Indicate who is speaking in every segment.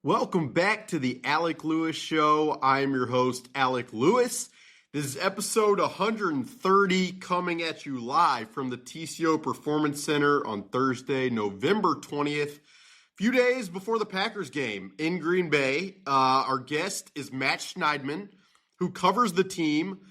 Speaker 1: Welcome back to the Alec Lewis Show. I am your host, Alec Lewis. This is episode 130 coming at you live from the TCO Performance Center on Thursday, November 20th. Few days before the Packers game in Green Bay. Our guest is Matt Schneidman, who covers the team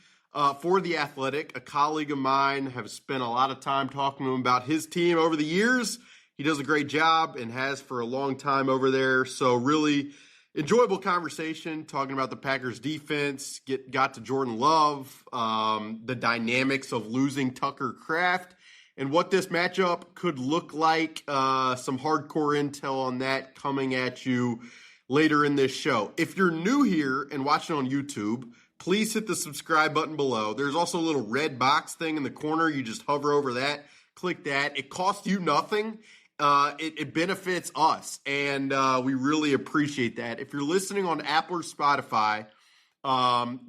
Speaker 1: for The Athletic. A colleague of mine. Have spent a lot of time talking to him about his team over the years. He does a great job and has for a long time over there. So really enjoyable conversation talking about the Packers defense, got to Jordan Love, the dynamics of losing Tucker Kraft, and what this matchup could look like. Some hardcore intel on that coming at you later in this show. If you're new here and watching on YouTube, please hit the subscribe button below. There's also a little red box thing in the corner. You just hover over that, click that. It costs you nothing. It benefits us, and we really appreciate that. If you're listening on Apple or Spotify,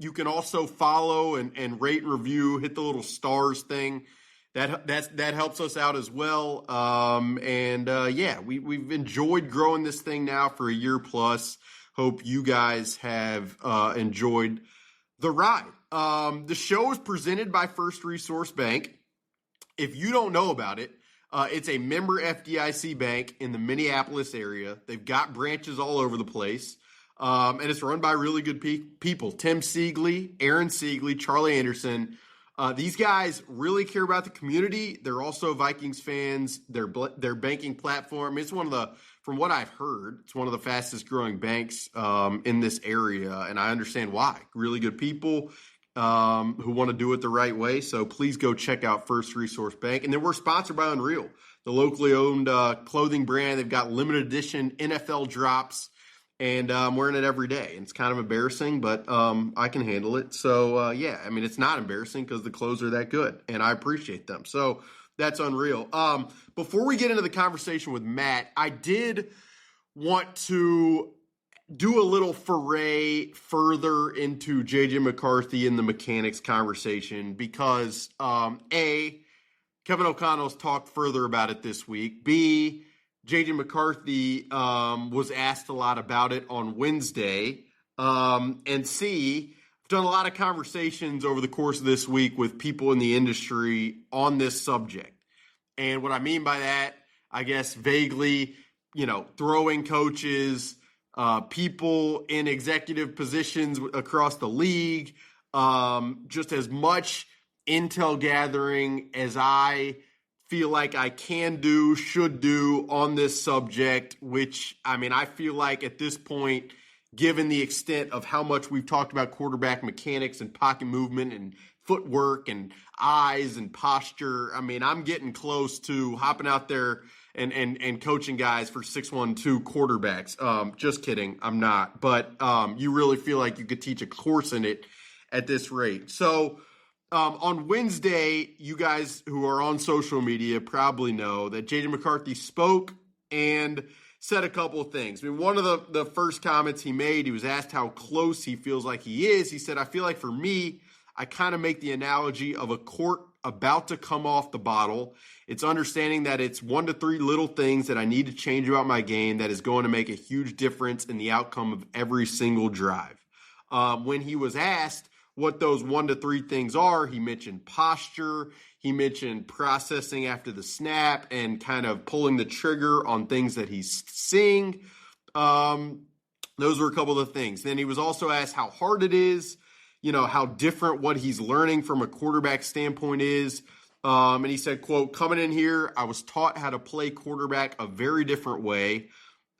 Speaker 1: you can also follow and rate and review, hit the little stars thing. That helps us out as well. We've enjoyed growing this thing now for a year plus. Hope you guys have enjoyed the ride. The show is presented by First Resource Bank. If you don't know about it, it's a member FDIC bank in the Minneapolis area. They've got branches all over the place, and it's run by really good people. Tim Siegley, Aaron Siegley, Charlie Anderson. These guys really care about the community. They're also Vikings fans. Their banking platform, it's from what I've heard, it's one of the fastest growing banks in this area, and I understand why. Really good people who want to do it the right way. So please go check out First Resource Bank. And then we're sponsored by Unreal, the locally owned clothing brand. They've got limited edition NFL drops, and I'm wearing it every day. And it's kind of embarrassing, but I can handle it. So, it's not embarrassing because the clothes are that good, and I appreciate them. So that's Unreal. Before we get into the conversation with Matt, I did want to do a little foray further into J.J. McCarthy and the mechanics conversation because, A, Kevin O'Connell's talked further about it this week. B, J.J. McCarthy was asked a lot about it on Wednesday. And C, I've done a lot of conversations over the course of this week with people in the industry on this subject. And what I mean by that, I guess vaguely, throwing coaches, people in executive positions across the league, just as much intel gathering as I feel like I can do, should do on this subject, which, I feel like at this point, given the extent of how much we've talked about quarterback mechanics and pocket movement and footwork and eyes and posture, I'm getting close to hopping out there and coaching guys for 6'1", quarterbacks. Just kidding, I'm not. But you really feel like you could teach a course in it at this rate. So on Wednesday, you guys who are on social media probably know that J.J. McCarthy spoke and said a couple of things. One of the first comments he made, he was asked how close he feels like he is. He said, I feel like for me, I kind of make the analogy of a cork about to come off the bottle. It's understanding that it's 1 to 3 little things that I need to change about my game that is going to make a huge difference in the outcome of every single drive. When he was asked what those 1 to 3 things are, he mentioned posture, he mentioned processing after the snap and kind of pulling the trigger on things that he's seeing. Those were a couple of things. Then he was also asked how hard it is, how different what he's learning from a quarterback standpoint is. And he said, quote, coming in here, I was taught how to play quarterback a very different way.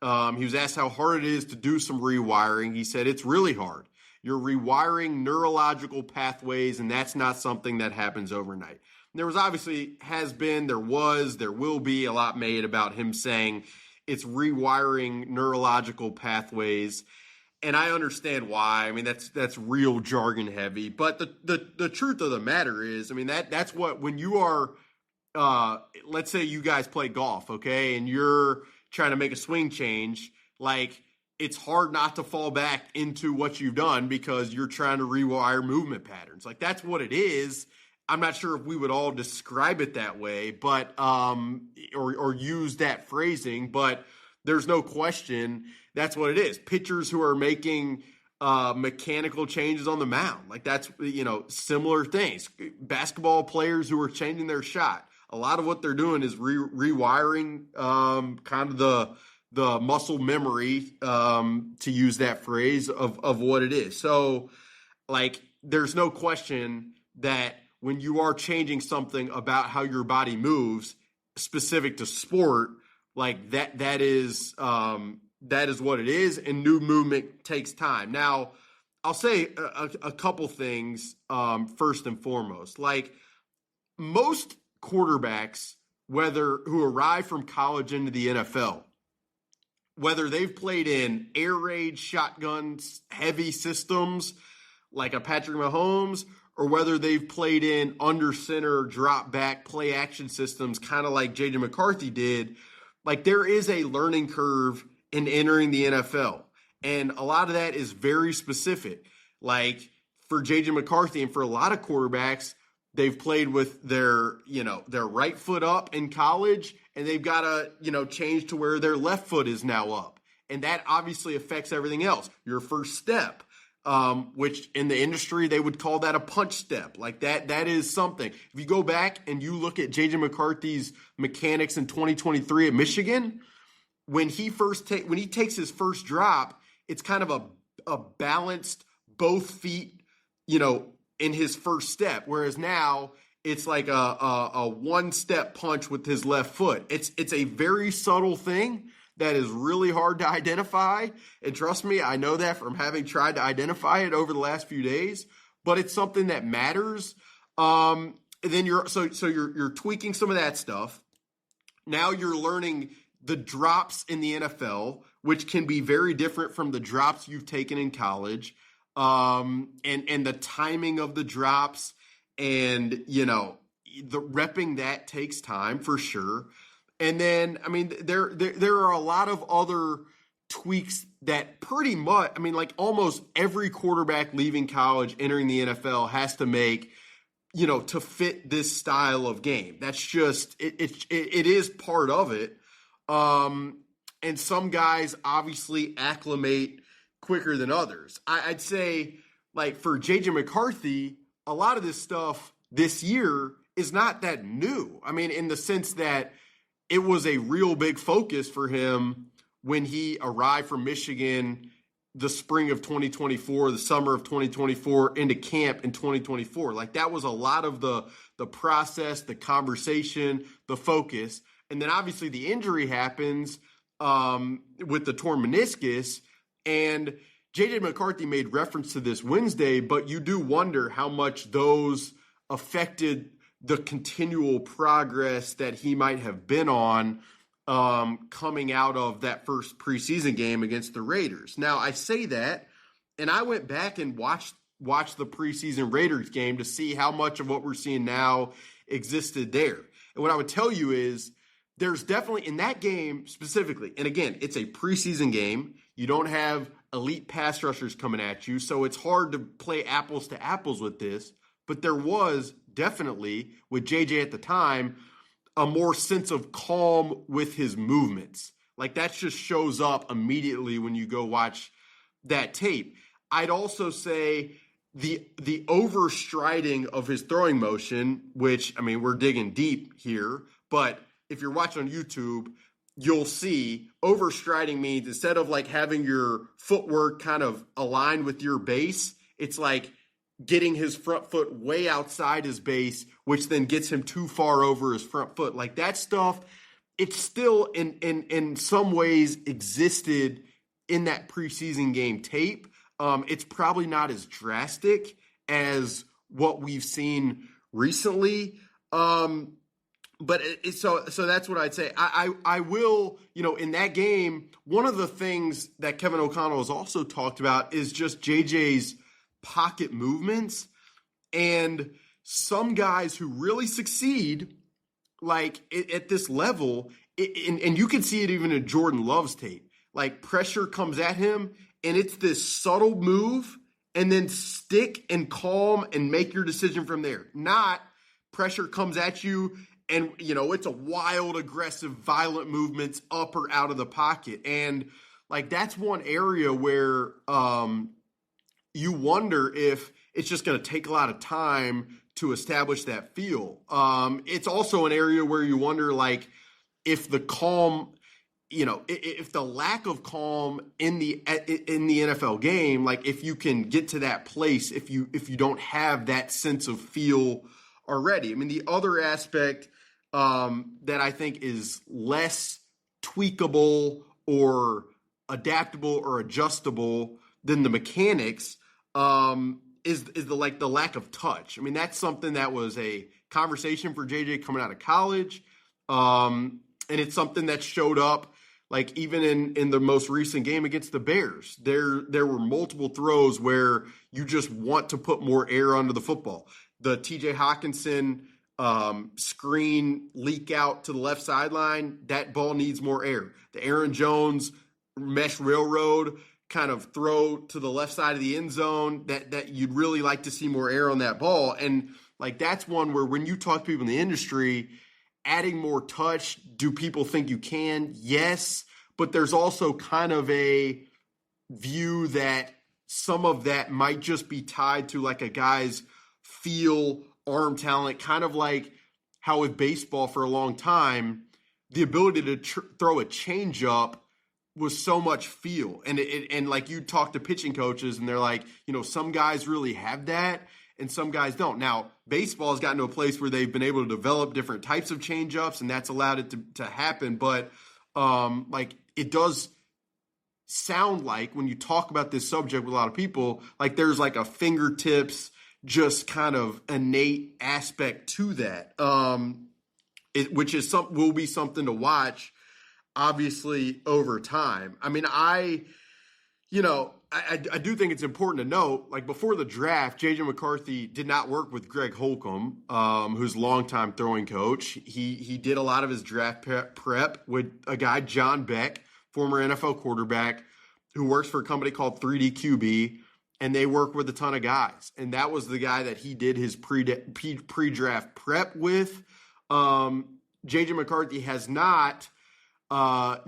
Speaker 1: He was asked how hard it is to do some rewiring. He said, it's really hard. You're rewiring neurological pathways, and that's not something that happens overnight. There will be a lot made about him saying it's rewiring neurological pathways. And I understand why. That's real jargon heavy. But the truth of the matter is, that's what, when you are, let's say you guys play golf, okay, and you're trying to make a swing change, it's hard not to fall back into what you've done because you're trying to rewire movement patterns. That's what it is. I'm not sure if we would all describe it that way, but or use that phrasing, but there's no question that's what it is. Pitchers who are making mechanical changes on the mound, like that's, similar things. Basketball players who are changing their shot. A lot of what they're doing is rewiring kind of the muscle memory, to use that phrase, of what it is. So, like, there's no question that when you are changing something about how your body moves, specific to sport, like that is what it is, and new movement takes time. Now, I'll say a couple things first and foremost. Like, most quarterbacks, whether who arrive from college into the NFL, whether they've played in air raid, shotguns, heavy systems like a Patrick Mahomes, or whether they've played in under center, drop back, play action systems, kind of like J.J. McCarthy did, like, there is a learning curve in entering the NFL. And a lot of that is very specific. Like, for J.J. McCarthy and for a lot of quarterbacks, they've played with their right foot up in college, and they've got to, change to where their left foot is now up. And that obviously affects everything else. Your first step, which in the industry, they would call that a punch step. Like, that is something. If you go back and you look at J.J. McCarthy's mechanics in 2023 at Michigan, when he takes his first drop, it's kind of a balanced both feet, in his first step, whereas now it's like a one-step punch with his left foot. It's a very subtle thing that is really hard to identify, and trust me, I know that from having tried to identify it over the last few days. But it's something that matters. And then you're tweaking some of that stuff. Now you're learning the drops in the NFL, which can be very different from the drops you've taken in college. And the timing of the drops, and, the repping that takes time for sure. And then, there are a lot of other tweaks that pretty much, like almost every quarterback leaving college, entering the NFL has to make, to fit this style of game. That's just, it is part of it. And some guys obviously acclimate quicker than others. I'd say, like, for J.J. McCarthy, a lot of this stuff this year is not that new. In the sense that it was a real big focus for him when he arrived from Michigan the spring of 2024, the summer of 2024, into camp in 2024. Like, that was a lot of the process, the conversation, the focus. And then obviously the injury happens with the torn meniscus. And J.J. McCarthy made reference to this Wednesday, but you do wonder how much those affected the continual progress that he might have been on coming out of that first preseason game against the Raiders. Now, I say that, and I went back and watched the preseason Raiders game to see how much of what we're seeing now existed there. And what I would tell you is there's definitely, in that game specifically, and again, it's a preseason game. You don't have elite pass rushers coming at you, so it's hard to play apples to apples with this. But there was definitely, with JJ at the time, a more sense of calm with his movements. Like, that just shows up immediately when you go watch that tape. I'd also say the overstriding of his throwing motion, which, we're digging deep here, but if you're watching on YouTube, you'll see overstriding means instead of like having your footwork kind of aligned with your base, it's like getting his front foot way outside his base, which then gets him too far over his front foot. Like, that stuff, it's still in some ways existed in that preseason game tape. It's probably not as drastic as what we've seen recently. But so that's what I'd say. I will, in that game, one of the things that Kevin O'Connell has also talked about is just JJ's pocket movements. And some guys who really succeed, like at this level, and you can see it even in Jordan Love's tape, like pressure comes at him and it's this subtle move, and then stick and calm and make your decision from there. Not pressure comes at you And, it's a wild, aggressive, violent movements up or out of the pocket. And like, that's one area where you wonder if it's just going to take a lot of time to establish that feel. It's also an area where you wonder, like, if the calm, if the lack of calm in the NFL game, like if you can get to that place, if you don't have that sense of feel already. I mean, the other aspect that I think is less tweakable or adaptable or adjustable than the mechanics is the lack of touch. I mean, that's something that was a conversation for JJ coming out of college. And it's something that showed up, like, even in the most recent game against the Bears. There were multiple throws where you just want to put more air onto the football. The TJ Hawkinson screen leak out to the left sideline, that ball needs more air. The Aaron Jones mesh railroad kind of throw to the left side of the end zone, that you'd really like to see more air on that ball. And like, that's one where when you talk to people in the industry, adding more touch, do people think you can? Yes, but there's also kind of a view that some of that might just be tied to like a guy's feel, arm talent, kind of like how with baseball for a long time, the ability to throw a changeup was so much feel. And like, you talk to pitching coaches and they're like, some guys really have that and some guys don't. Now, baseball has gotten to a place where they've been able to develop different types of changeups, and that's allowed it to happen. But like, it does sound like when you talk about this subject with a lot of people, like there's like a fingertips, just kind of innate aspect to that, which is will be something to watch, obviously, over time. I mean, I do think it's important to note, like, before the draft, J.J. McCarthy did not work with Greg Holcomb, who's a longtime throwing coach. He did a lot of his draft prep with a guy, John Beck, former NFL quarterback, who works for a company called 3D QB, and they work with a ton of guys. And that was the guy that he did his pre-draft prep with. J.J. McCarthy has not. I've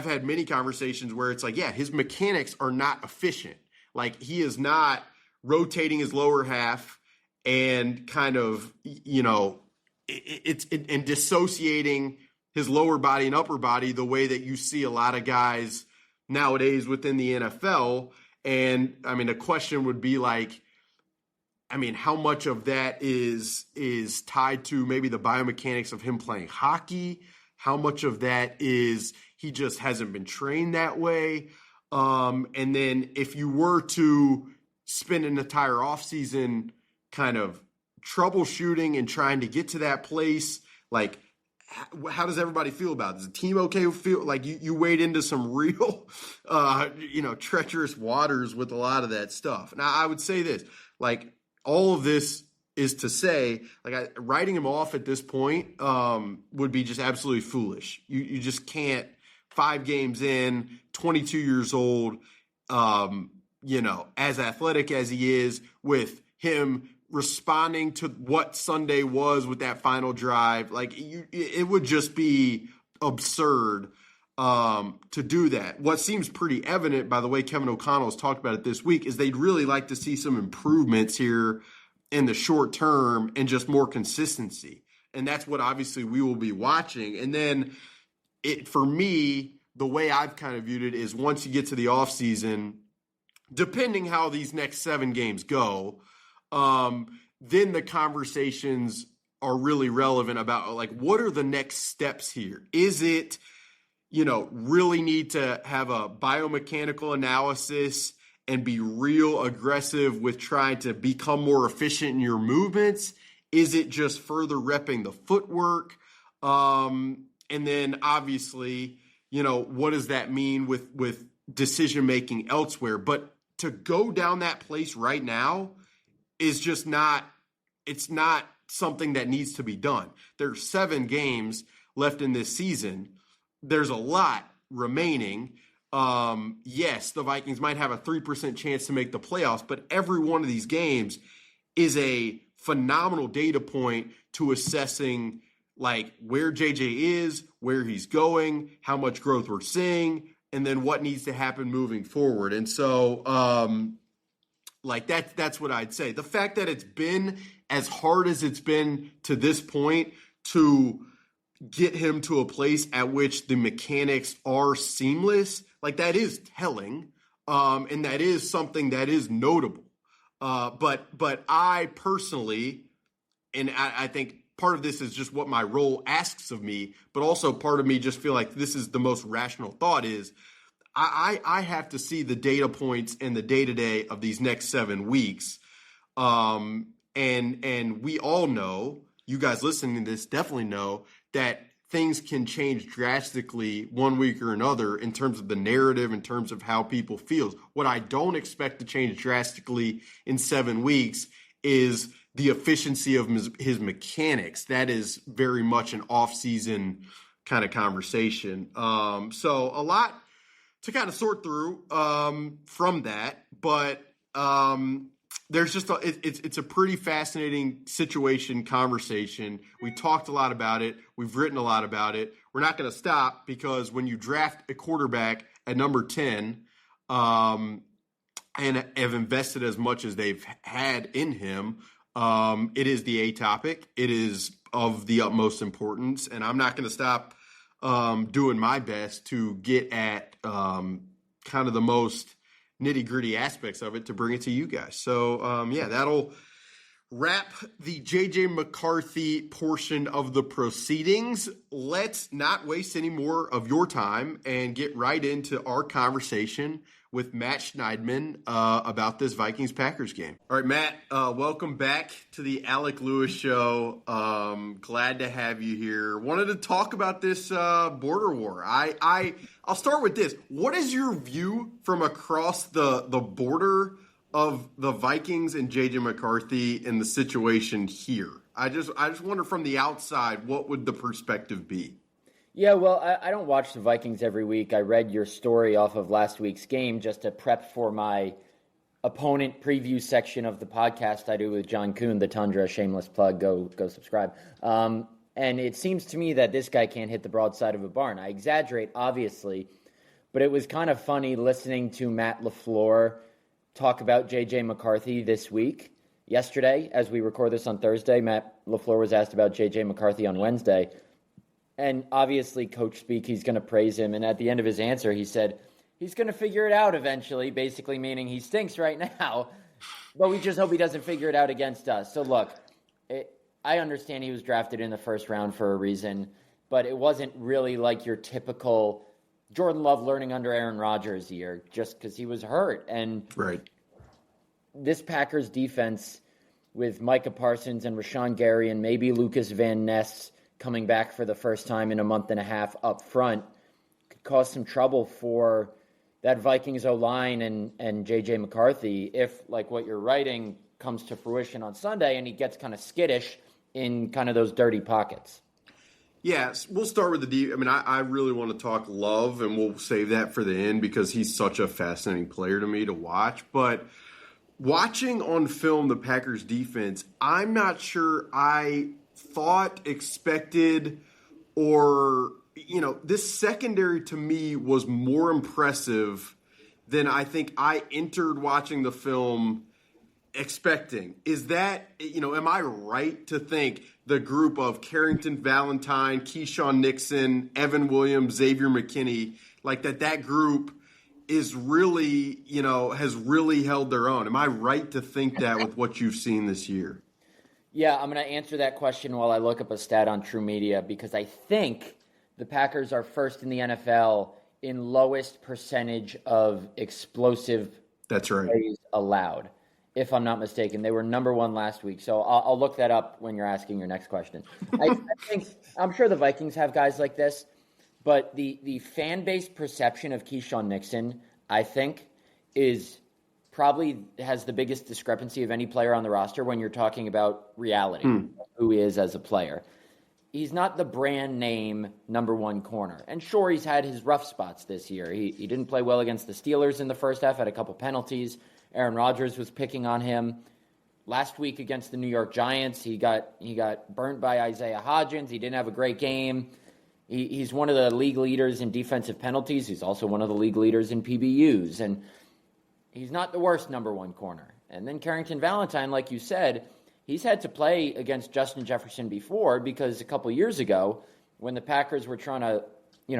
Speaker 1: had many conversations where it's like, yeah, his mechanics are not efficient. Like, he is not rotating his lower half and kind of, and dissociating his lower body and upper body the way that you see a lot of guys nowadays within the NFL. And I mean, the question would be like, I mean, how much of that is tied to maybe the biomechanics of him playing hockey? How much of that is he just hasn't been trained that way? And then if you were to spend an entire offseason kind of troubleshooting and trying to get to that place, like, how does everybody feel about it? Is the team okay with feel like you wade into some real, treacherous waters with a lot of that stuff? Now, I would say this, like, all of this is to say, like, writing him off at this point would be just absolutely foolish. You just can't, 5 games in, 22 years old, as athletic as he is, with him responding to what Sunday was with that final drive, like, it would just be absurd to do that. What seems pretty evident by the way Kevin O'Connell has talked about it this week is they'd really like to see some improvements here in the short term and just more consistency. And that's what obviously we will be watching. And then for me, the way I've kind of viewed it is once you get to the offseason, depending how these next 7 games go, then the conversations are really relevant about, like, what are the next steps here? Is it, really need to have a biomechanical analysis and be real aggressive with trying to become more efficient in your movements? Is it just further repping the footwork? And then obviously, what does that mean with decision-making elsewhere? But to go down that place right now is just it's not something that needs to be done. There's 7 games left in this season. There's a lot remaining. Yes, the Vikings might have a 3% chance to make the playoffs, but every one of these games is a phenomenal data point to assessing like where JJ is, where he's going, how much growth we're seeing, and then what needs to happen moving forward. And so, like that's what I'd say. The fact that it's been as hard as it's been to this point to get him to a place at which the mechanics are seamless, like that is telling, and that is something that is notable. But I personally, and I think part of this is just what my role asks of me, but also part of me just feel like this is the most rational thought is I have to see the data points and the day-to-day of these next 7 weeks. And we all know, you guys listening to this definitely know that things can change drastically one week or another in terms of the narrative, in terms of how people feel. What I don't expect to change drastically in 7 weeks is the efficiency of his mechanics. That is very much an off-season kind of conversation. So a lot to kind of sort through from that, but there's just it's a pretty fascinating situation, conversation. We talked a lot about it. We've written a lot about it. We're not going to stop because when you draft a quarterback at number 10 and have invested as much as they've had in him, it is the A topic. It is of the utmost importance, and I'm not going to stop doing my best to get at kind of the most nitty-gritty aspects of it to bring it to you guys. So, that'll wrap the J.J. McCarthy portion of the proceedings. Let's not waste any more of your time and get right into our conversation with Matt Schneidman about this Vikings-Packers game. All right, Matt, welcome back to the Alec Lewis Show. Glad to have you here. Wanted to talk about this border war. I'll start with this. What is your view from across the border of the Vikings and J.J. McCarthy and the situation here? I just wonder from the outside, what would the perspective be?
Speaker 2: Yeah, well, I don't watch the Vikings every week. I read your story off of last week's game just to prep for my opponent preview section of the podcast I do with John Kuhn, the Tundra, shameless plug, go subscribe. And it seems to me that this guy can't hit the broadside of a barn. I exaggerate, obviously, but it was kind of funny listening to Matt LaFleur talk about J.J. McCarthy this week. Yesterday, as we record this on Thursday, Matt LaFleur was asked about J.J. McCarthy on Wednesday. And obviously, coach speak, he's going to praise him. And at the end of his answer, he said, he's going to figure it out eventually, basically meaning he stinks right now. But we just hope he doesn't figure it out against us. So look, I understand he was drafted in the first round for a reason, but it wasn't really like your typical Jordan Love learning under Aaron Rodgers year, just because he was hurt. And
Speaker 1: right.
Speaker 2: This Packers defense with Micah Parsons and Rashawn Gary and maybe Lucas Van Ness coming back for the first time in a month and a half up front could cause some trouble for that Vikings O-line and J.J. McCarthy if, like what you're writing, comes to fruition on Sunday and he gets kind of skittish in kind of those dirty pockets.
Speaker 1: Yes, we'll start with I really want to talk Love, and we'll save that for the end because he's such a fascinating player to me to watch. But watching on film the Packers defense, I'm not sure I expected, or, this secondary to me was more impressive than I think I entered watching the film expecting. Is that, am I right to think the group of Carrington Valentine, Keyshawn Nixon, Evan Williams, Xavier McKinney, like that group is really, has really held their own? Am I right to think that with what you've seen this year?
Speaker 2: Yeah, I'm going to answer that question while I look up a stat on True Media because I think the Packers are first in the NFL in lowest percentage of explosive plays allowed, if I'm not mistaken. They were number one last week, so I'll look that up when you're asking your next question. I'm sure the Vikings have guys like this, but the fan-base perception of Keyshawn Nixon, I think, probably has the biggest discrepancy of any player on the roster when you're talking about reality, who he is as a player. He's not the brand name number one corner. And sure, he's had his rough spots this year. He didn't play well against the Steelers in the first half, had a couple penalties. Aaron Rodgers was picking on him. last week against the New York Giants, he got burnt by Isaiah Hodgins. He didn't have a great game. He's one of the league leaders in defensive penalties. He's also one of the league leaders in PBUs. And he's not the worst number one corner. And then Carrington Valentine, like you said, he's had to play against Justin Jefferson before because a couple years ago when the Packers were trying to,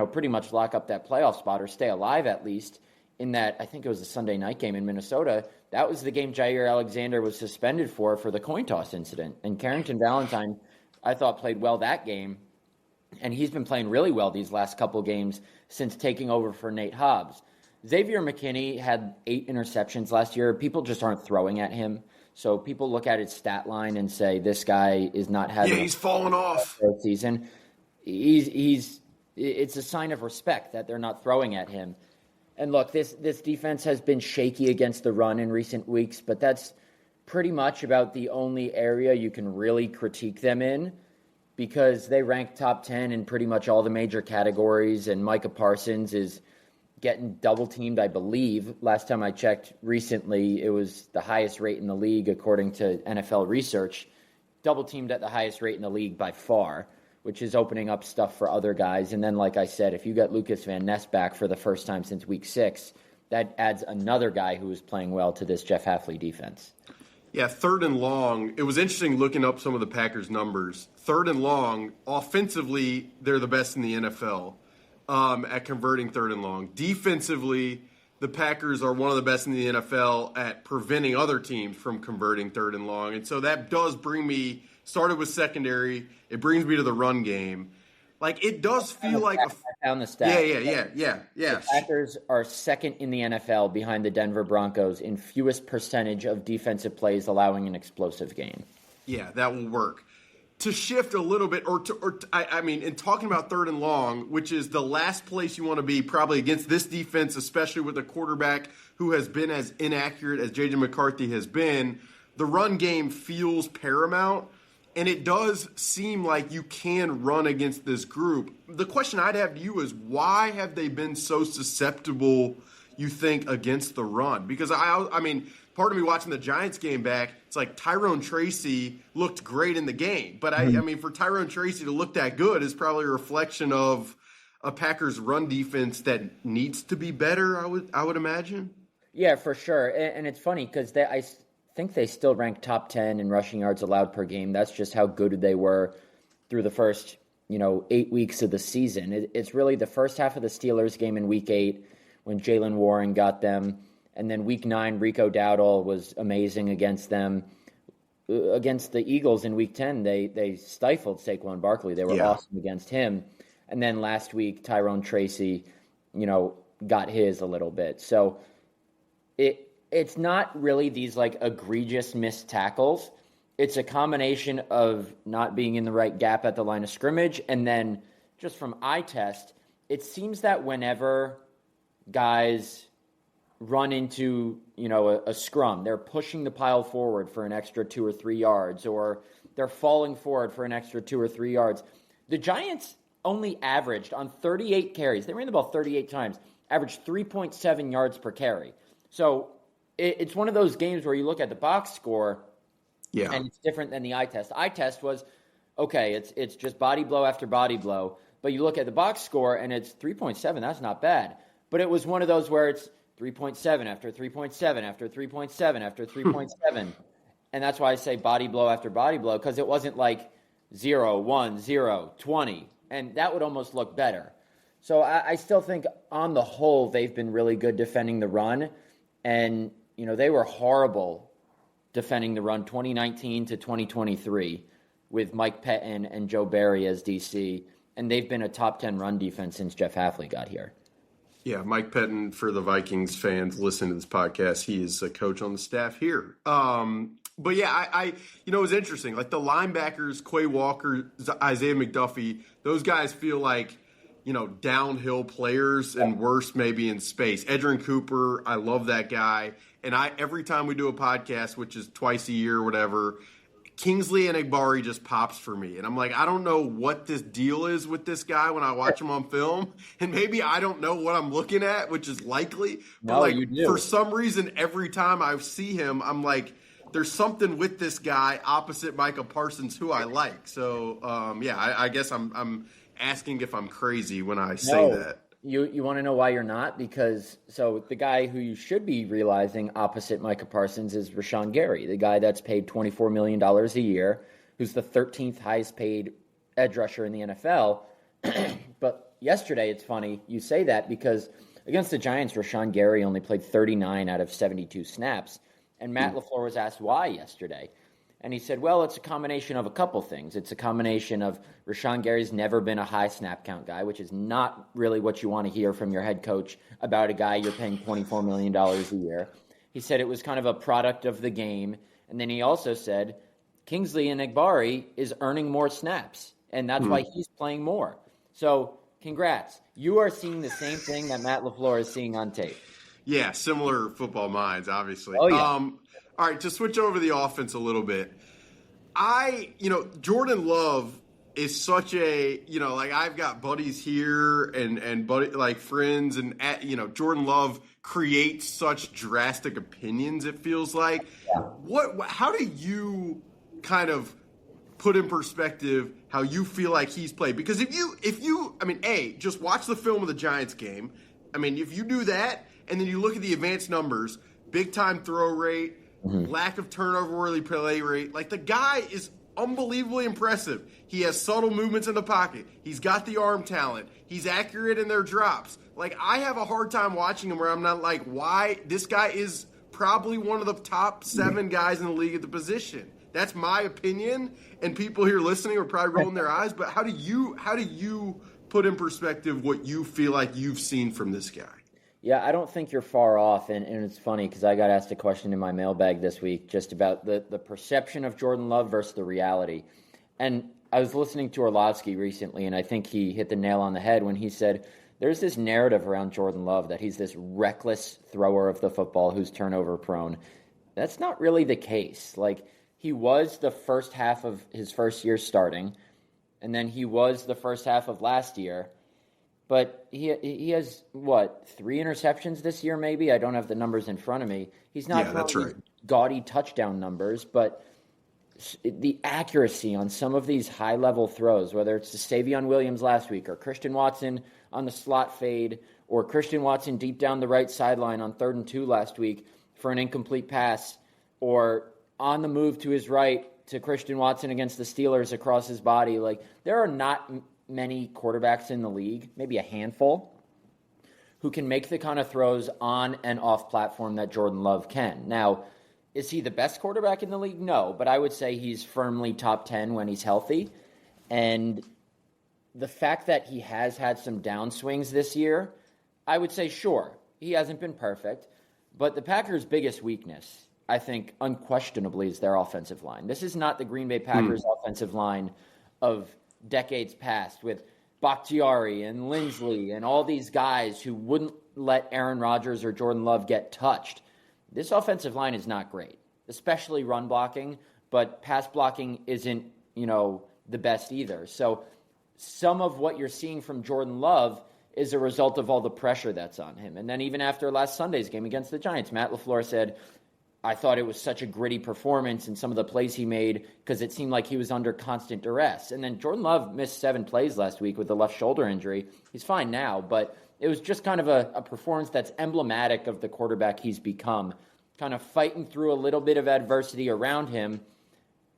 Speaker 2: pretty much lock up that playoff spot or stay alive at least in that, I think it was a Sunday night game in Minnesota, that was the game Jair Alexander was suspended for the coin toss incident. And Carrington Valentine, I thought, played well that game. And he's been playing really well these last couple games since taking over for Nate Hobbs. Xavier McKinney had 8 interceptions last year. People just aren't throwing at him. So people look at his stat line and say, this guy is not having
Speaker 1: he's fallen off
Speaker 2: season. It's a sign of respect that they're not throwing at him. And look, this defense has been shaky against the run in recent weeks, but that's pretty much about the only area you can really critique them in because they rank top 10 in pretty much all the major categories, and Micah Parsons is getting double-teamed, I believe. Last time I checked recently, it was the highest rate in the league according to NFL research. Double-teamed at the highest rate in the league by far, which is opening up stuff for other guys. And then, like I said, if you got Lucas Van Ness back for the first time since week 6, that adds another guy who is playing well to this Jeff Hafley defense.
Speaker 1: Yeah, 3rd and long. It was interesting looking up some of the Packers' numbers. 3rd and long, offensively, they're the best in the NFL at converting 3rd and long. Defensively, the Packers are one of the best in the NFL at preventing other teams from converting 3rd and long. And so that does bring me, started with secondary, it brings me to the run game. Like, it does feel like
Speaker 2: I found the stat.
Speaker 1: Yeah.
Speaker 2: The Packers are 2nd in the NFL behind the Denver Broncos in fewest percentage of defensive plays allowing an explosive gain.
Speaker 1: Yeah, that will work. To shift a little bit, in talking about 3rd and long, which is the last place you want to be probably against this defense, especially with a quarterback who has been as inaccurate as J.J. McCarthy has been, the run game feels paramount. And it does seem like you can run against this group. The question I'd have to you is, why have they been so susceptible, you think, against the run? Because, part of me watching the Giants game back, it's like Tyrone Tracy looked great in the game. But, for Tyrone Tracy to look that good is probably a reflection of a Packers run defense that needs to be better, I would imagine.
Speaker 2: Yeah, for sure. And it's funny because I think they still rank top 10 in rushing yards allowed per game. That's just how good they were through the first, 8 weeks of the season. It's really the first half of the Steelers game in week 8 when Jalen Warren got them. And then week 9, Rico Dowdle was amazing against them. Against the Eagles in week 10, they stifled Saquon Barkley. They were awesome against him. And then last week, Tyrone Tracy, got his a little bit. So it's not really these egregious missed tackles. It's a combination of not being in the right gap at the line of scrimmage. And then just from eye test, it seems that whenever guys run into, a scrum, they're pushing the pile forward for an extra 2 or 3 yards, or they're falling forward for an extra 2 or 3 yards. The Giants only averaged on 38 carries. They ran the ball 38 times, averaged 3.7 yards per carry. So it's one of those games where you look at the box score, and it's different than the eye test. Eye test was, okay, it's just body blow after body blow. But you look at the box score, and it's 3.7. That's not bad. But it was one of those where it's 3.7 after 3.7 after 3.7 after 3.7. And that's why I say body blow after body blow, because it wasn't like 0, 1, 0, 20. And that would almost look better. So I still think on the whole, they've been really good defending the run. And, they were horrible defending the run 2019 to 2023 with Mike Pettin and Joe Barry as DC. And they've been a top 10 run defense since Jeff Hafley got here.
Speaker 1: Yeah, Mike Pettin, for the Vikings fans listening to this podcast, he is a coach on the staff here. But yeah, I it was interesting. Like the linebackers, Quay Walker, Isaiah McDuffie, those guys feel like, downhill players and worse maybe in space. Edrin Cooper, I love that guy. And every time we do a podcast, which is twice a year or whatever, Kingsley Enagbari just pops for me. And I'm like, I don't know what this deal is with this guy when I watch him on film. And maybe I don't know what I'm looking at, which is likely. But
Speaker 2: you do.
Speaker 1: For some reason, every time I see him, I'm like, there's something with this guy opposite Micah Parsons who I like. So I guess I'm asking if I'm crazy when I say that.
Speaker 2: You want to know why you're not? Because the guy who you should be realizing opposite Micah Parsons is Rashawn Gary, the guy that's paid $24 million a year, who's the 13th highest paid edge rusher in the NFL. But yesterday, it's funny you say that because against the Giants, Rashawn Gary only played 39 out of 72 snaps. And Matt LaFleur was asked why yesterday. And he said, well, it's a combination of a couple things. It's a combination of Rashawn Gary's never been a high snap count guy, which is not really what you want to hear from your head coach about a guy you're paying $24 million a year. He said it was kind of a product of the game. And then he also said Kingsley Enagbare is earning more snaps, and that's why he's playing more. So congrats. You are seeing the same thing that Matt LaFleur is seeing on tape.
Speaker 1: Yeah, similar football minds, obviously.
Speaker 2: Oh, yeah.
Speaker 1: All right, to switch over to the offense a little bit. Jordan Love is such a, I've got buddies here and friends and, Jordan Love creates such drastic opinions, it feels like. Yeah. How do you kind of put in perspective how you feel like he's played? Because if you just watch the film of the Giants game. I mean, if you do that and then you look at the advanced numbers, big time throw rate, lack of turnover-worthy play rate. Like, the guy is unbelievably impressive. He has subtle movements in the pocket. He's got the arm talent. He's accurate in their drops. Like, I have a hard time watching him where I'm not like, why? This guy is probably one of the top 7 guys in the league at the position. That's my opinion, and people here listening are probably rolling their eyes. But how do you put in perspective what you feel like you've seen from this guy?
Speaker 2: Yeah, I don't think you're far off, and it's funny because I got asked a question in my mailbag this week just about the perception of Jordan Love versus the reality. And I was listening to Orlovsky recently, and I think he hit the nail on the head when he said there's this narrative around Jordan Love that he's this reckless thrower of the football who's turnover prone. That's not really the case. Like, he was the first half of his first year starting, and then he was the first half of last year. But he has, 3 interceptions this year maybe? I don't have the numbers in front of me. He's not throwing gaudy touchdown numbers, but the accuracy on some of these high-level throws, whether it's to Savion Williams last week or Christian Watson on the slot fade or Christian Watson deep down the right sideline on 3rd and 2 last week for an incomplete pass, or on the move to his right to Christian Watson against the Steelers across his body. Like, there are not many quarterbacks in the league, maybe a handful, who can make the kind of throws on and off platform that Jordan Love can. Now, is he the best quarterback in the league? No, but I would say he's firmly top 10 when he's healthy. And the fact that he has had some downswings this year, I would say, sure, he hasn't been perfect, but the Packers' biggest weakness, I think, unquestionably, is their offensive line. This is not the Green Bay Packers offensive line of decades past with Bakhtiari and Lindsley and all these guys who wouldn't let Aaron Rodgers or Jordan Love get touched. This offensive line is not great, especially run blocking, but pass blocking isn't, the best either. So some of what you're seeing from Jordan Love is a result of all the pressure that's on him. And then even after last Sunday's game against the Giants, Matt LaFleur said, I thought it was such a gritty performance and some of the plays he made because it seemed like he was under constant duress. And then Jordan Love missed 7 plays last week with a left shoulder injury. He's fine now, but it was just kind of a performance that's emblematic of the quarterback he's become, kind of fighting through a little bit of adversity around him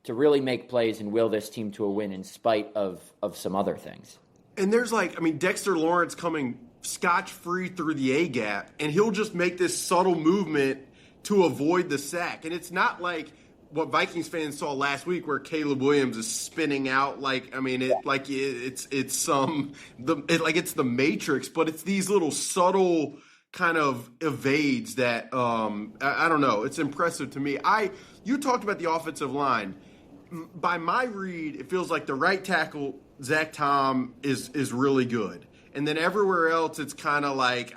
Speaker 2: to really make plays and will this team to a win in spite of some other things.
Speaker 1: And there's Dexter Lawrence coming scotch-free through the A-gap, and he'll just make this subtle movement to avoid the sack. And it's not like what Vikings fans saw last week where Caleb Williams is spinning out it's the Matrix, but it's these little subtle kind of evades that I don't know. It's impressive to me. You talked about the offensive line. By my read, it feels like the right tackle, Zach Tom, is really good. And then everywhere else, it's kind of like,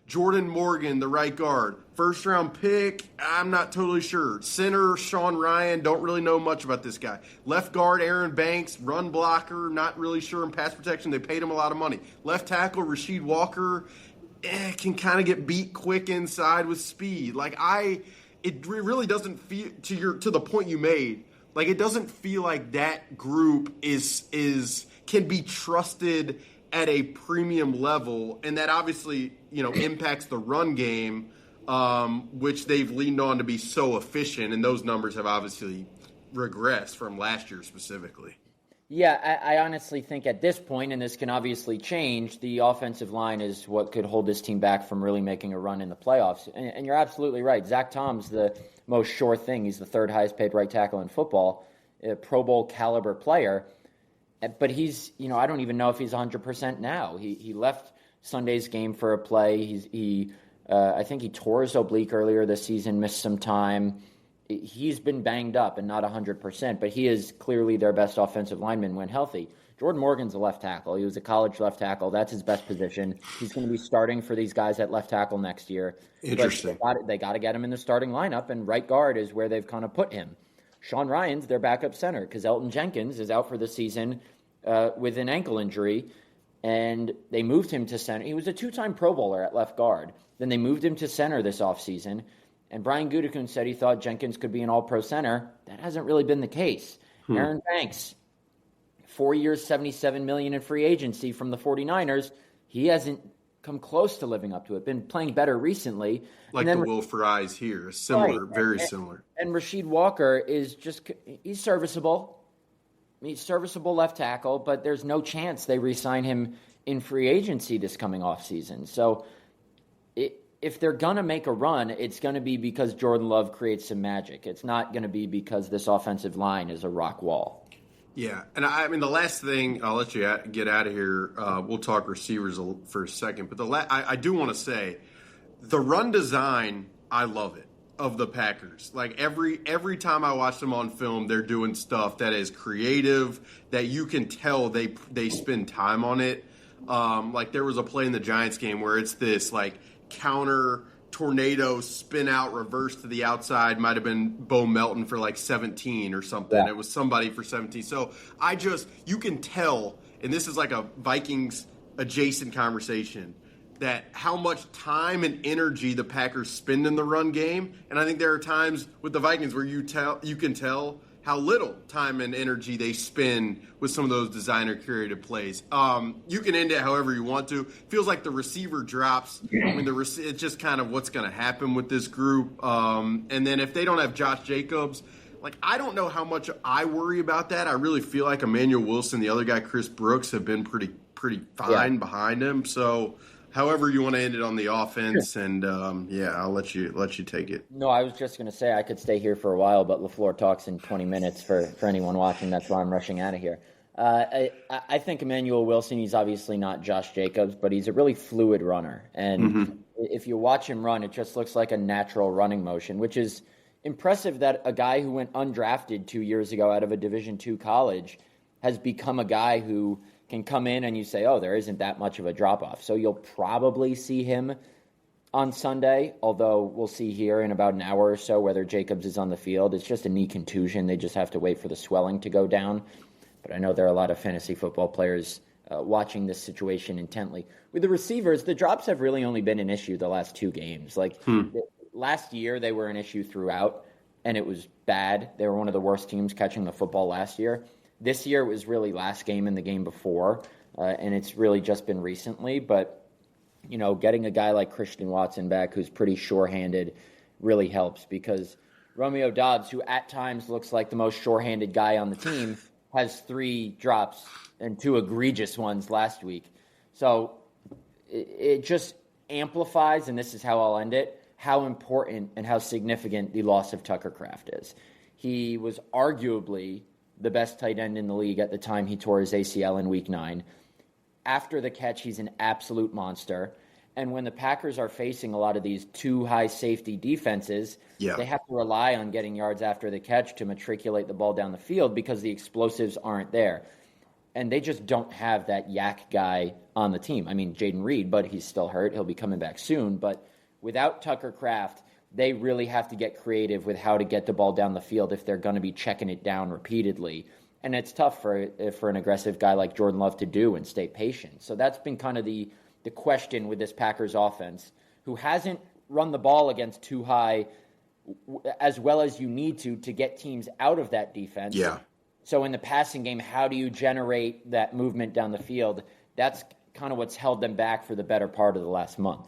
Speaker 1: Jordan Morgan, the right guard. First round pick, I'm not totally sure. Center, Sean Ryan, don't really know much about this guy. Left guard, Aaron Banks, run blocker, not really sure in pass protection. They paid him a lot of money. Left tackle, Rasheed Walker, can kind of get beat quick inside with speed. it really doesn't feel to the point you made. Like it doesn't feel like that group can be trusted at a premium level, and that obviously impacts the run game, which they've leaned on to be so efficient, and those numbers have obviously regressed from last year specifically.
Speaker 2: Yeah, I honestly think at this point, and this can obviously change, the offensive line is what could hold this team back from really making a run in the playoffs. And you're absolutely right. Zach Tom's the most sure thing. He's the third highest paid right tackle in football, a Pro Bowl caliber player. But he's, I don't even know if he's 100% now. He left Sunday's game for a play. I think he tore his oblique earlier this season, missed some time. He's been banged up and not 100%, but he is clearly their best offensive lineman when healthy. Jordan Morgan's a left tackle. He was a college left tackle. That's his best position. He's going to be starting for these guys at left tackle next year.
Speaker 1: Interesting.
Speaker 2: But they got to get him in the starting lineup, and right guard is where they've kind of put him. Sean Ryan's their backup center because Elton Jenkins is out for the season with an ankle injury, and they moved him to center. He was a two-time Pro Bowler at left guard. Then they moved him to center this offseason. And Brian Gutekunst said he thought Jenkins could be an all-pro center. That hasn't really been the case. Aaron Banks, 4 years, $77 million in free agency from the 49ers. He hasn't come close to living up to it. Been playing better recently.
Speaker 1: Like the Will Fries here. Similar, right. Very similar.
Speaker 2: And Rasheed Walker is he's serviceable. He's serviceable left tackle, but there's no chance they re-sign him in free agency this coming offseason. So if they're going to make a run, it's going to be because Jordan Love creates some magic. It's not going to be because this offensive line is a rock wall.
Speaker 1: Yeah, and I mean, the last thing, I'll let you get out of here. We'll talk receivers for a second. But I do want to say, the run design, I love it, of the Packers. Like, every time I watch them on film, they're doing stuff that is creative, that you can tell they spend time on it. Like, there was a play in the Giants game where it's this, like, counter tornado spin out reverse to the outside. Might have been Bo Melton for like 17 or something. Yeah. It was somebody for 17. So you can tell, and this is like a Vikings adjacent conversation, that how much time and energy the Packers spend in the run game. And I think there are times with the Vikings where you can tell how little time and energy they spend with some of those designer creative plays. You can end it however you want to. Feels like the receiver drops. I mean, it's just kind of what's going to happen with this group. And then if they don't have Josh Jacobs, like, I don't know how much I worry about that. I really feel like Emmanuel Wilson, the other guy, Chris Brooks, have been pretty fine behind him. So however you want to end it on the offense, and I'll let you take it.
Speaker 2: No, I was just going to say I could stay here for a while, but LaFleur talks in 20 minutes for anyone watching. That's why I'm rushing out of here. I think Emmanuel Wilson, he's obviously not Josh Jacobs, but he's a really fluid runner. And if you watch him run, it just looks like a natural running motion, which is impressive that a guy who went undrafted 2 years ago out of a Division II college has become a guy who can come in and you say, oh, there isn't that much of a drop-off. So you'll probably see him on Sunday, although we'll see here in about an hour or so whether Jacobs is on the field. It's just a knee contusion. They just have to wait for the swelling to go down. But I know there are a lot of fantasy football players watching this situation intently. With the receivers, the drops have really only been an issue the last two games. Like last year, they were an issue throughout, and it was bad. They were one of the worst teams catching the football last year. This year was really last game and the game before, and it's really just been recently. But, getting a guy like Christian Watson back who's pretty sure-handed really helps because Romeo Doubs, who at times looks like the most sure-handed guy on the team, has 3 drops and 2 egregious ones last week. So it just amplifies, and this is how I'll end it, how important and how significant the loss of Tucker Kraft is. He was arguably the best tight end in the league at the time he tore his ACL in Week 9. After the catch, he's an absolute monster. And when the Packers are facing a lot of these too high safety defenses, they have to rely on getting yards after the catch to matriculate the ball down the field because the explosives aren't there. And they just don't have that yak guy on the team. I mean, Jaden Reed, but he's still hurt. He'll be coming back soon. But without Tucker Kraft, they really have to get creative with how to get the ball down the field if they're going to be checking it down repeatedly. And it's tough for an aggressive guy like Jordan Love to do and stay patient. So that's been kind of the question with this Packers offense, who hasn't run the ball against too high as well as you need to get teams out of that defense.
Speaker 1: Yeah.
Speaker 2: So in the passing game, how do you generate that movement down the field? That's kind of what's held them back for the better part of the last month.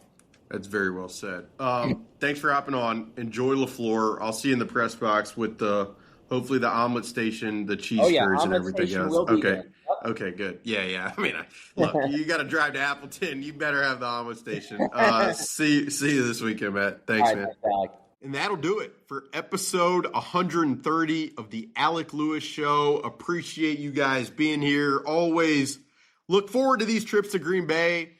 Speaker 1: That's very well said. Thanks for hopping on. Enjoy LaFleur. I'll see you in the press box with hopefully the omelet station, the cheese curds, and everything else. Okay. Okay, good. Yeah. I mean, look, you got to drive to Appleton. You better have the omelet station. See you this weekend, Matt. Thanks, man. And that'll do it for episode 130 of the Alec Lewis Show. Appreciate you guys being here. Always look forward to these trips to Green Bay.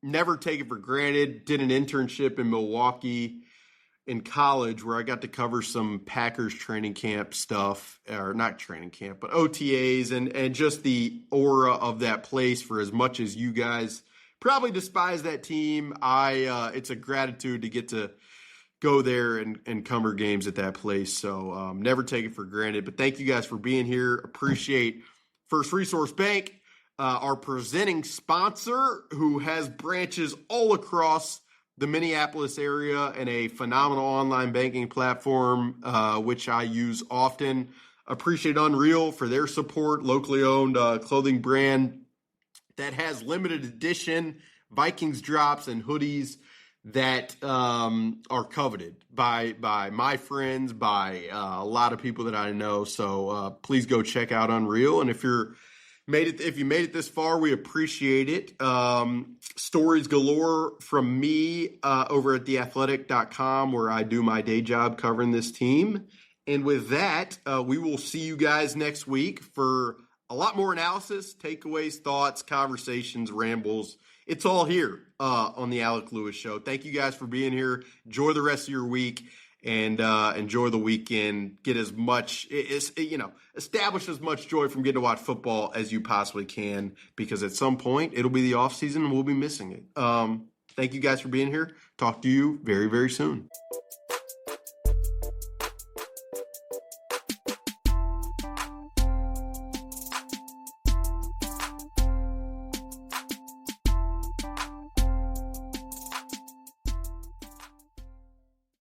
Speaker 1: Never take it for granted. Did an internship in Milwaukee in college where I got to cover some Packers training camp stuff, or not training camp, but OTAs and just the aura of that place. For as much as you guys probably despise that team, it's a gratitude to get to go there and cover games at that place. So never take it for granted. But thank you guys for being here. Appreciate First Resource Bank, our presenting sponsor, who has branches all across the Minneapolis area and a phenomenal online banking platform, which I use often. Appreciate Unreal for their support, locally owned clothing brand that has limited edition Vikings drops and hoodies that are coveted by my friends, by a lot of people that I know. So please go check out Unreal. And if you made it this far, we appreciate it. Stories galore from me over at theathletic.com, where I do my day job covering this team. And with that, we will see you guys next week for a lot more analysis, takeaways, thoughts, conversations, rambles. It's all here on the Alec Lewis Show. Thank you guys for being here. Enjoy the rest of your week and enjoy the weekend. Get as much, establish as much joy from getting to watch football as you possibly can, because at some point it'll be the off season and we'll be missing it. Thank you guys for being here. Talk to you very, very soon.